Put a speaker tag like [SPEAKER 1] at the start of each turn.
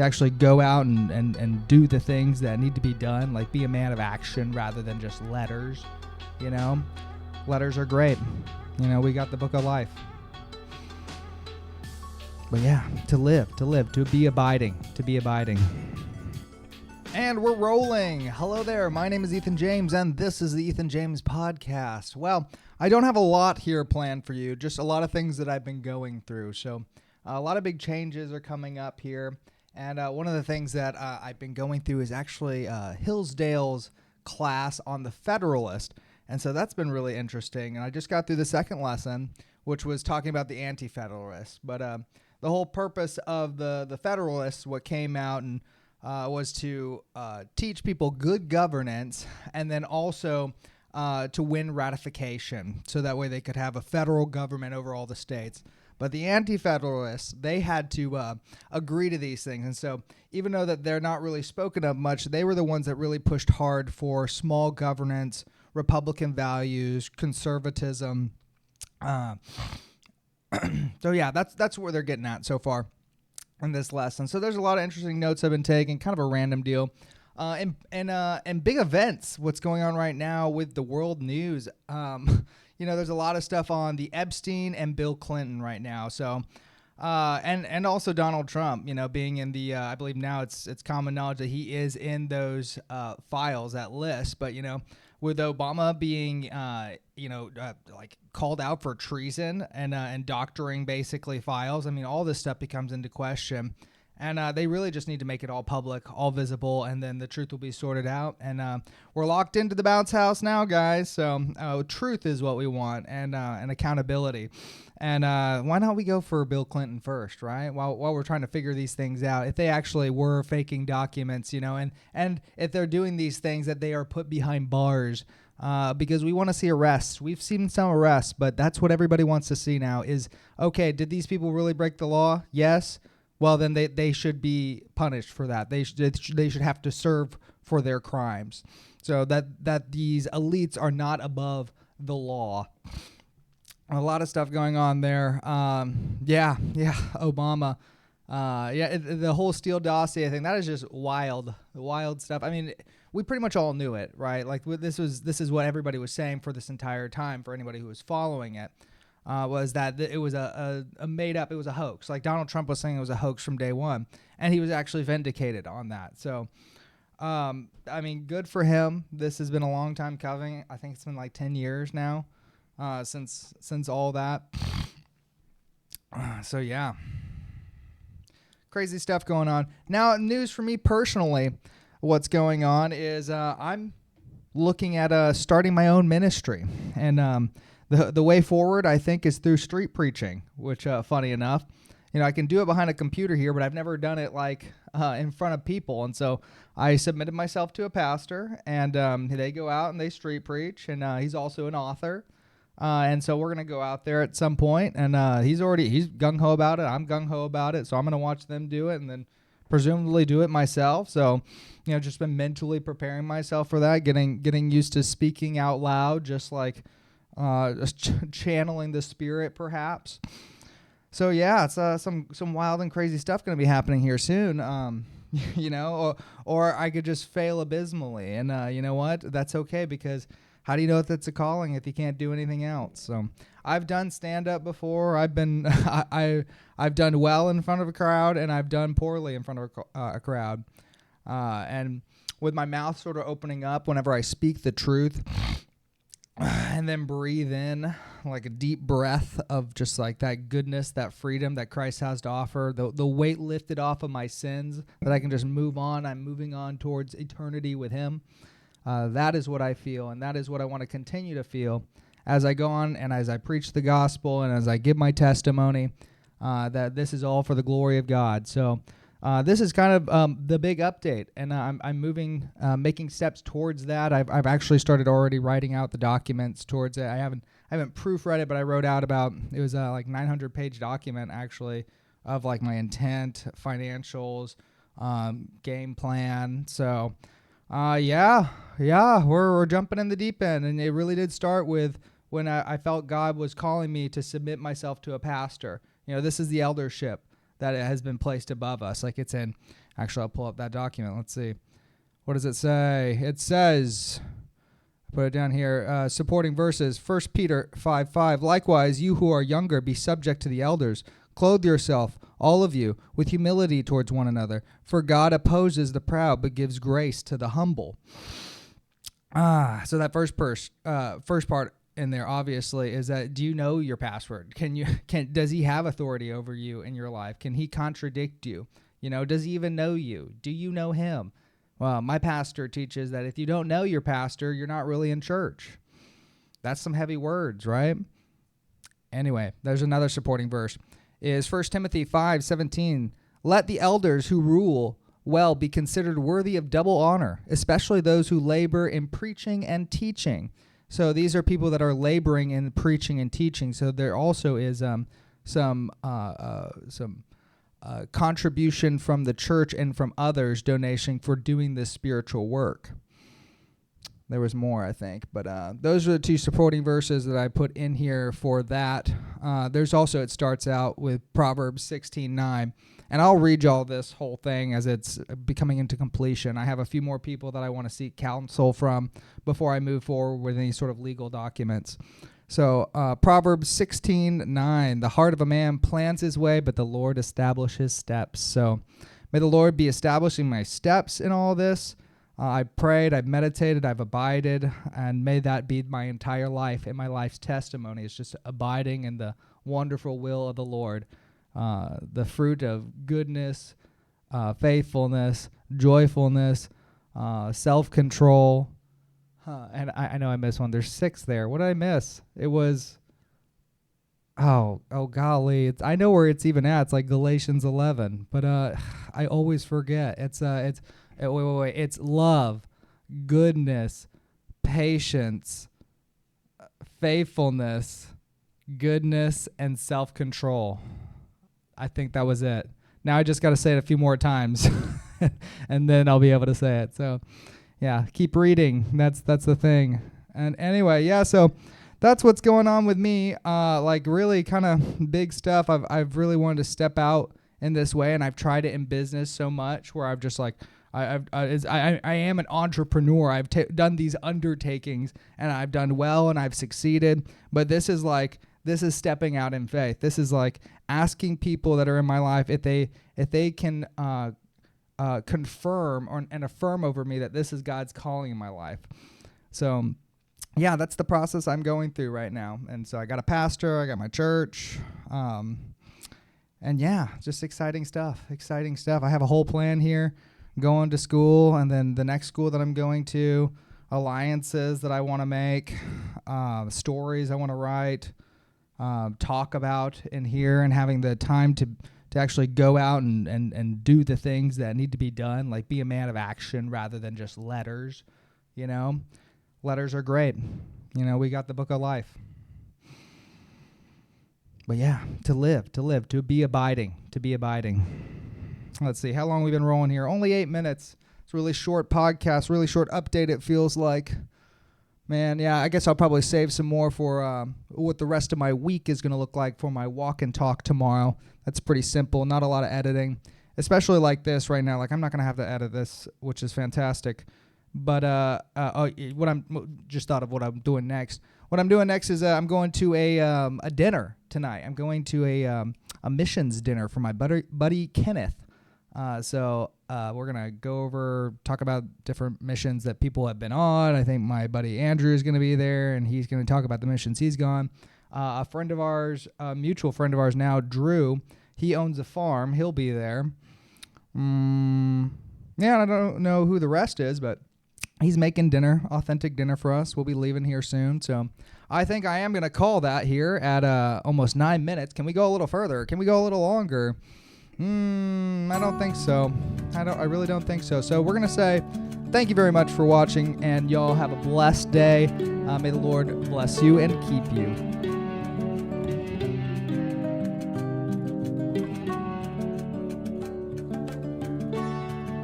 [SPEAKER 1] to actually go out and do the things that need to be done, like be a man of action rather than just letters. Letters are great. We got the book of life. But yeah, to live, to be abiding. And we're rolling. Hello there. My name is Ethan James, and this is the Ethan James Podcast. Well, I don't have a lot here planned for you, just a lot of things that I've been going through. So a lot of big changes are coming up here. And one of the things that I've been going through is actually Hillsdale's class on the Federalist. And so that's been really interesting. And I just got through the second lesson, which was talking about the Anti-Federalists. But the whole purpose of the Federalists, what came out and was to teach people good governance and then also to win ratification so that way they could have a federal government over all the states. But the Anti-Federalists, they had to agree to these things. And so even though that they're not really spoken of much, they were the ones that really pushed hard for small governance, Republican values, conservatism. So yeah, that's where they're getting at so far in this lesson. So there's a lot of interesting notes I've been taking, kind of a random deal. And big events, what's going on right now with the world news. There's a lot of stuff on the Epstein and Bill Clinton right now. So, and also Donald Trump, being in the, I believe now it's common knowledge that he is in those files, that list. But, with Obama being, like called out for treason and doctoring basically files, all this stuff becomes into question. And they really just need to make it all public, all visible, and then the truth will be sorted out. And we're locked into the bounce house now, guys. So truth is what we want, and accountability. And why not we go for Bill Clinton first, right? While we're trying to figure these things out, if they actually were faking documents, and if they're doing these things that they are put behind bars, because we want to see arrests. We've seen some arrests, but that's what everybody wants to see now is, okay, did these people really break the law? Yes. Well, then they should be punished for that. They should have to serve for their crimes. So that these elites are not above the law. A lot of stuff going on there. Obama. The whole Steele dossier thing, that is just wild stuff. We pretty much all knew it, right? Like this is what everybody was saying for this entire time for anybody who was following it. Was that it was a made up, it was a hoax. Like Donald Trump was saying it was a hoax from day one, and he was actually vindicated on that. So, good for him. This has been a long time coming. I think it's been like 10 years now since all that. So, yeah. Crazy stuff going on. Now, news for me personally, what's going on is I'm looking at starting my own ministry. And the way forward, I think, is through street preaching, which, funny enough, I can do it behind a computer here, but I've never done it like in front of people. And so I submitted myself to a pastor, and they go out and they street preach, and he's also an author. And so we're going to go out there at some point, and he's gung-ho about it. I'm gung-ho about it, so I'm going to watch them do it and then presumably do it myself. So, just been mentally preparing myself for that, getting used to speaking out loud, just like channeling the spirit, perhaps. So yeah, it's some wild and crazy stuff going to be happening here soon. Or I could just fail abysmally, and you know what? That's okay, because how do you know if it's a calling if you can't do anything else? So I've done stand up before. I've been I've done well in front of a crowd, and I've done poorly in front of a crowd. And with my mouth sort of opening up whenever I speak the truth. And then breathe in like a deep breath of just like that goodness, that freedom that Christ has to offer, the weight lifted off of my sins, that I can just move on. I'm moving on towards eternity with him. That is what I feel, and that is what I want to continue to feel as I go on and as I preach the gospel and as I give my testimony, that this is all for the glory of God. So this is kind of the big update, and I'm moving, making steps towards that. I've actually started already writing out the documents towards it. I haven't proofread it, but I wrote out about, it was like 900-page document actually of like my intent, financials, game plan. So we're jumping in the deep end, and it really did start with when I felt God was calling me to submit myself to a pastor. This is the eldership that it has been placed above us. Like it's in Actually, I'll pull up that document. Let's see. What does it say? It says, put it down here, supporting verses, 1 Peter 5:5. Likewise, you who are younger, be subject to the elders. Clothe yourself, all of you, with humility towards one another. For God opposes the proud, but gives grace to the humble. So that first part in there, obviously, is that, do you know your password? Does he have authority over you in your life? Can he contradict you? Does he even know you? Do you know him? Well, my pastor teaches that if you don't know your pastor, you're not really in church. That's some heavy words, right? Anyway, there's another supporting verse. Is 1 Timothy 5:17. Let the elders who rule well be considered worthy of double honor, especially those who labor in preaching and teaching. So these are people that are laboring in preaching and teaching. So there also is some contribution from the church and from others, donation for doing this spiritual work. There was more, I think, but those are the two supporting verses that I put in here for that. There's also, it starts out with Proverbs 16:9, and I'll read y'all this whole thing as it's becoming into completion. I have a few more people that I want to seek counsel from before I move forward with any sort of legal documents. So Proverbs 16:9, the heart of a man plans his way, but the Lord establishes his steps. So may the Lord be establishing my steps in all this. I've prayed, I've meditated, I've abided, and may that be my entire life and my life's testimony. It's just abiding in the wonderful will of the Lord, the fruit of goodness, faithfulness, joyfulness, self-control. And I know I missed one. There's 6 there. What did I miss? It was, oh golly. I know where it's even at. It's like Galatians 11, but I always forget. Wait. It's love, goodness, patience, faithfulness, goodness, and self-control. I think that was it. Now I just got to say it a few more times, and then I'll be able to say it. So, yeah, keep reading. That's the thing. And anyway, yeah. So that's what's going on with me. Like really kind of big stuff. I've really wanted to step out in this way, and I've tried it in business so much where I've just like. I am an entrepreneur. I've done these undertakings, and I've done well, and I've succeeded. But this is stepping out in faith. This is like asking people that are in my life if they can confirm and affirm over me that this is God's calling in my life. So, yeah, that's the process I'm going through right now. And so I got a pastor, I got my church, and yeah, just exciting stuff. I have a whole plan here. Going to school, and then the next school that I'm going to, alliances that I want to make, stories I want to write, talk about in here, and having the time to actually go out and do the things that need to be done, like be a man of action rather than just letters. Letters are great. We got the book of life. But yeah, to be abiding. Let's see, how long we've been rolling here? Only 8 minutes. It's a really short podcast, really short update, it feels like. Man, yeah, I guess I'll probably save some more for what the rest of my week is going to look like for my walk and talk tomorrow. That's pretty simple, not a lot of editing, especially like this right now. Like, I'm not going to have to edit this, which is fantastic. But what I'm just thought of what I'm doing next. What I'm doing next is I'm going to a dinner tonight. I'm going to a missions dinner for my buddy Kenneth. So we're going to go over, talk about different missions that people have been on. I think my buddy Andrew is going to be there, and he's going to talk about the missions he's gone. A friend of ours, a mutual friend of ours now, Drew, he owns a farm. He'll be there. Yeah, I don't know who the rest is, but he's making dinner, authentic dinner for us. We'll be leaving here soon. So I think I am going to call that here at almost 9 minutes. Can we go a little further? Can we go a little longer? I don't think so. I really don't think so. So we're going to say thank you very much for watching, and y'all have a blessed day. May the Lord bless you and keep you.